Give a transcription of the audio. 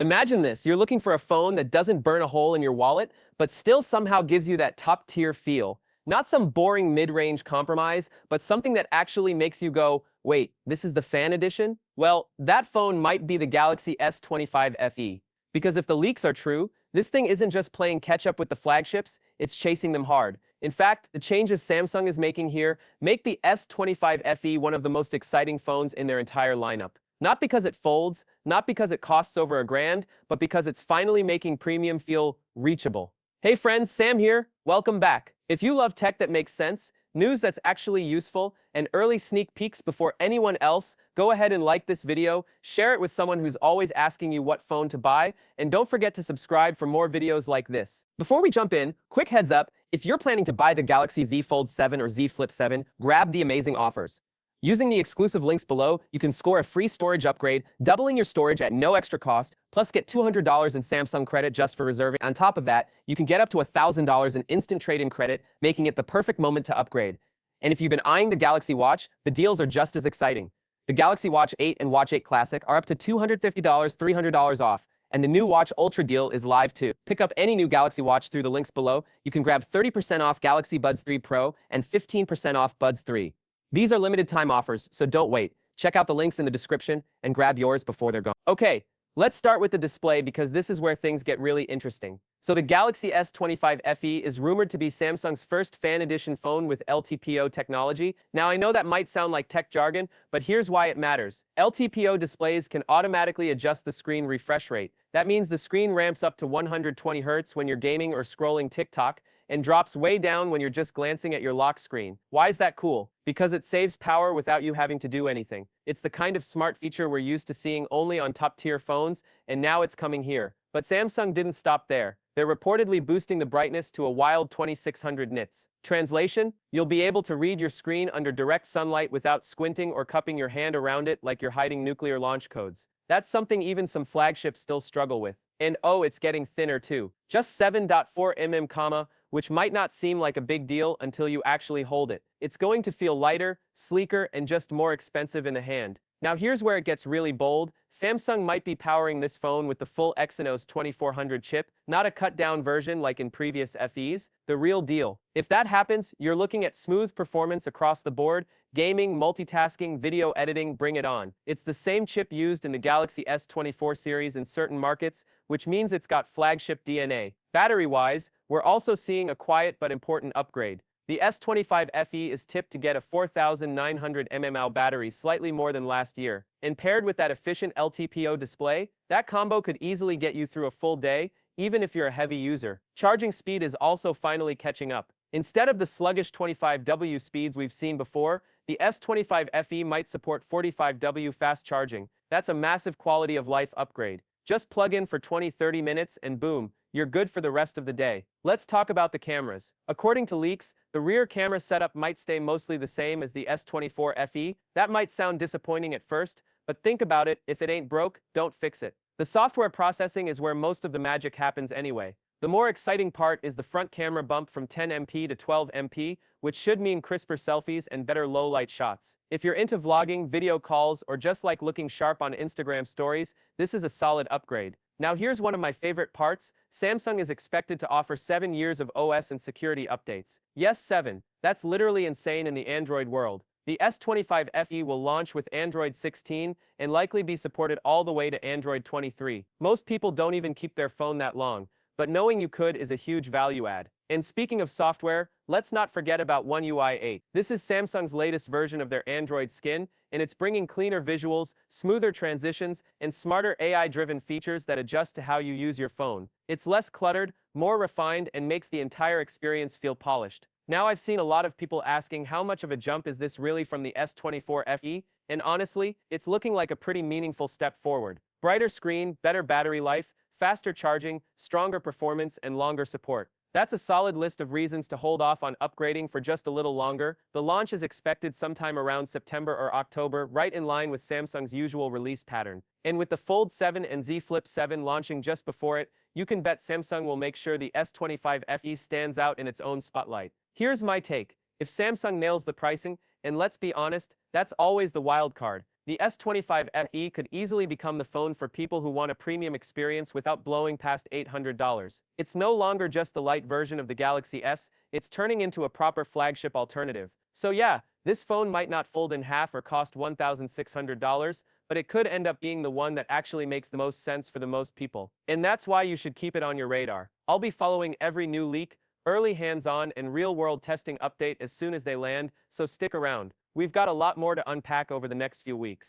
Imagine this, you're looking for a phone that doesn't burn a hole in your wallet, but still somehow gives you that top-tier feel. Not some boring mid-range compromise, but something that actually makes you go, wait, this is the fan edition? Well, that phone might be the Galaxy S25 FE. Because if the leaks are true, this thing isn't just playing catch-up with the flagships, it's chasing them hard. In fact, the changes Samsung is making here make the S25 FE one of the most exciting phones in their entire lineup. Not because it folds, not because it costs over $1,000, but because it's finally making premium feel reachable. Hey friends, Sam here. Welcome back. If you love tech that makes sense, news that's actually useful, and early sneak peeks before anyone else, go ahead and like this video, share it with someone who's always asking you what phone to buy, and don't forget to subscribe for more videos like this. Before we jump in, quick heads up, if you're planning to buy the Galaxy Z Fold 7 or Z Flip 7, grab the amazing offers. Using the exclusive links below, you can score a free storage upgrade, doubling your storage at no extra cost, plus get $200 in Samsung credit just for reserving. On top of that, you can get up to $1,000 in instant trade-in credit, making it the perfect moment to upgrade. And if you've been eyeing the Galaxy Watch, the deals are just as exciting. The Galaxy Watch 8 and Watch 8 Classic are up to $250, $300 off, and the new Watch Ultra deal is live too. Pick up any new Galaxy Watch through the links below. You can grab 30% off Galaxy Buds 3 Pro and 15% off Buds 3. These are limited time offers, so don't wait. Check out the links in the description and grab yours before they're gone. Okay, let's start with the display because this is where things get really interesting. So the Galaxy S25 FE is rumored to be Samsung's first fan edition phone with LTPO technology. Now I know that might sound like tech jargon, but here's why it matters. LTPO displays can automatically adjust the screen refresh rate. That means the screen ramps up to 120 Hz when you're gaming or scrolling TikTok, and drops way down when you're just glancing at your lock screen. Why is that cool? Because it saves power without you having to do anything. It's the kind of smart feature we're used to seeing only on top-tier phones, and now it's coming here. But Samsung didn't stop there. They're reportedly boosting the brightness to a wild 2600 nits. Translation? You'll be able to read your screen under direct sunlight without squinting or cupping your hand around it like you're hiding nuclear launch codes. That's something even some flagships still struggle with. And oh, it's getting thinner too. Just 7.4 mm, which might not seem like a big deal until you actually hold it. It's going to feel lighter, sleeker, and just more expensive in the hand. Now here's where it gets really bold. Samsung might be powering this phone with the full Exynos 2400 chip, not a cut-down version like in previous FEs, the real deal. If that happens, you're looking at smooth performance across the board, gaming, multitasking, video editing, bring it on. It's the same chip used in the Galaxy S24 series in certain markets, which means it's got flagship DNA. Battery-wise, we're also seeing a quiet but important upgrade. The S25 FE is tipped to get a 4,900 mAh battery, slightly more than last year. And paired with that efficient LTPO display, that combo could easily get you through a full day, even if you're a heavy user. Charging speed is also finally catching up. Instead of the sluggish 25W speeds we've seen before, the S25 FE might support 45W fast charging. That's a massive quality of life upgrade. Just plug in for 20-30 minutes and boom, you're good for the rest of the day. Let's talk about the cameras. According to leaks, the rear camera setup might stay mostly the same as the S24 FE. That might sound disappointing at first, but think about it, if it ain't broke, don't fix it. The software processing is where most of the magic happens anyway. The more exciting part is the front camera bump from 10MP to 12MP, which should mean crisper selfies and better low-light shots. If you're into vlogging, video calls, or just like looking sharp on Instagram stories, this is a solid upgrade. Now here's one of my favorite parts. Samsung is expected to offer 7 years of OS and security updates. Yes, 7. That's literally insane in the Android world. The S25 FE will launch with Android 16 and likely be supported all the way to Android 23. Most people don't even keep their phone that long, but knowing you could is a huge value add. And speaking of software, let's not forget about One UI 8. This is Samsung's latest version of their Android skin, and it's bringing cleaner visuals, smoother transitions, and smarter AI-driven features that adjust to how you use your phone. It's less cluttered, more refined, and makes the entire experience feel polished. Now I've seen a lot of people asking how much of a jump is this really from the S24 FE, and honestly, it's looking like a pretty meaningful step forward. Brighter screen, better battery life, faster charging, stronger performance, and longer support. That's a solid list of reasons to hold off on upgrading for just a little longer. The launch is expected sometime around September or October, right in line with Samsung's usual release pattern. And with the Fold 7 and Z Flip 7 launching just before it, you can bet Samsung will make sure the S25 FE stands out in its own spotlight. Here's my take. If Samsung nails the pricing, and let's be honest, that's always the wild card, The S25 FE could easily become the phone for people who want a premium experience without blowing past $800. It's no longer just the light version of the Galaxy S, it's turning into a proper flagship alternative. So yeah, this phone might not fold in half or cost $1,600, but it could end up being the one that actually makes the most sense for the most people. And that's why you should keep it on your radar. I'll be following every new leak, early hands-on, and real-world testing update as soon as they land, so stick around. We've got a lot more to unpack over the next few weeks.